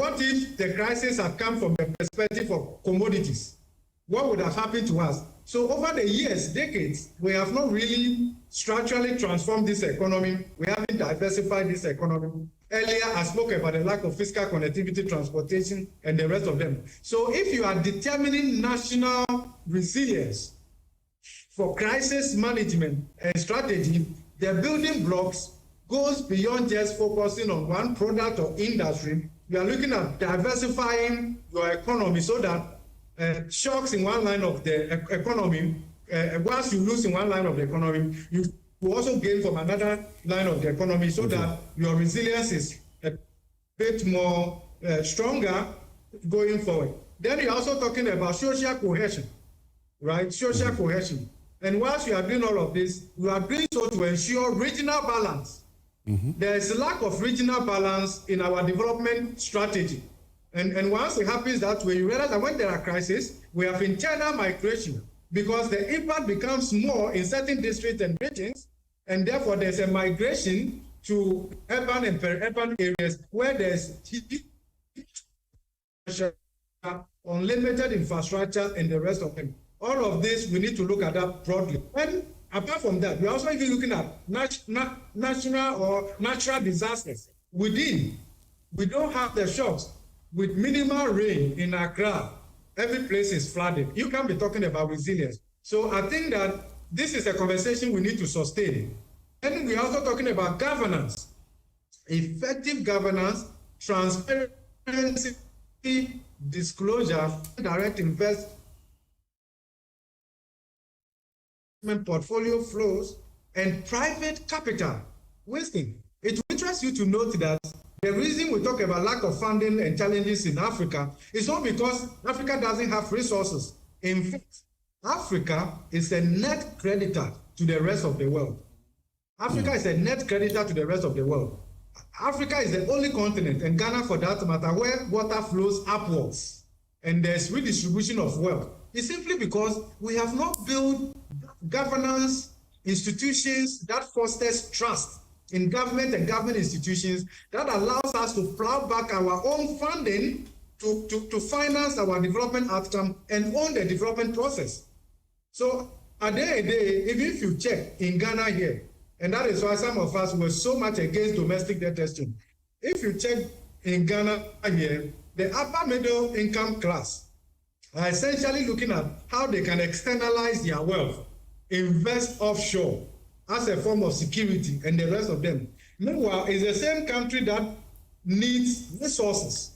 What if the crisis had come from the perspective of commodities? What would have happened to us? So over the years, decades, we have not really structurally transformed this economy. We haven't diversified this economy. Earlier, I spoke about the lack of fiscal connectivity, transportation, and the rest of them. So if you are determining national resilience for crisis management and strategy, the building blocks goes beyond just focusing on one product or industry. You are looking at diversifying your economy so that shocks in one line of the economy, once you lose in one line of the economy, you also gain from another line of the economy so that your resilience is a bit more stronger going forward. Then you're also talking about social cohesion, right? Social cohesion. And once you are doing all of this, you are doing so to ensure regional balance. There is a lack of regional balance in our development strategy. And once it happens that way, you realize that when there are crises, we have internal migration because the impact becomes more in certain districts and regions, and therefore there's a migration to urban and peri-urban areas where there's unlimited infrastructure and the rest of them. All of this, we need to look at that broadly. And apart from that, we're also even looking at national or natural disasters. We don't have the shocks. With minimal rain in Accra, every place is flooded. You can't be talking about resilience. So I think that this is a conversation we need to sustain. And we're also talking about governance, effective governance, transparency, disclosure, direct investment, portfolio flows, and private capital. Wasting. It will interest you to note that the reason we talk about lack of funding and challenges in Africa is not because Africa doesn't have resources. In fact, Africa is a net creditor to the rest of the world. Africa is a net creditor to the rest of the world. Africa is the only continent, and Ghana for that matter, where water flows upwards and there's redistribution of wealth. It's simply because we have not built governance institutions that fosters trust in government and government institutions that allows us to plow back our own funding to finance our development outcome and own the development process. So at the end of the day, even if you check in Ghana here, and that is why some of us were so much against domestic debt testing. If you check in Ghana here, the upper middle income class are essentially looking at how they can externalize their wealth, invest offshore, as a form of security and the rest of them. Meanwhile, it's the same country that needs resources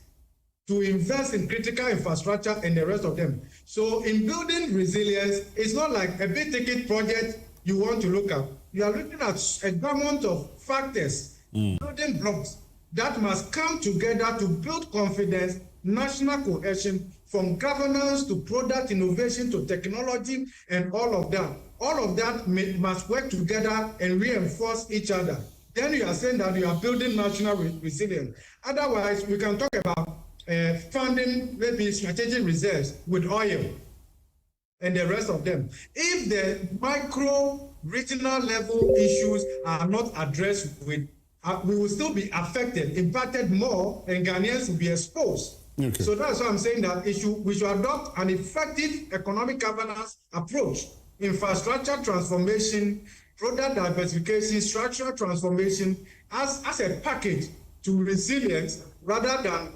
to invest in critical infrastructure and the rest of them. So in building resilience, it's not like a big ticket project you want to look at. You are looking at a gamut of factors, building blocks that must come together to build confidence, national cohesion, from governance to product innovation to technology and all of that. All of that must work together and reinforce each other. Then you are saying that you are building national resilience. Otherwise, we can talk about funding maybe strategic reserves with oil and the rest of them. If the micro regional level issues are not addressed with, we will still be affected, impacted more, and Ghanaians will be exposed. Okay. So that's why I'm saying that we should adopt an effective economic governance approach. Infrastructure transformation, product diversification, structural transformation as a package to resilience rather than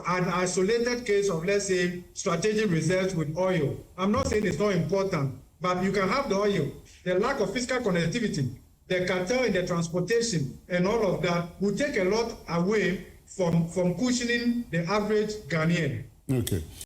an isolated case of, let's say, strategic reserves with oil. I'm not saying it's not important, but you can have the oil. The lack of fiscal connectivity, the cartel in the transportation, and all of that will take a lot away from cushioning the average Ghanaian. Okay.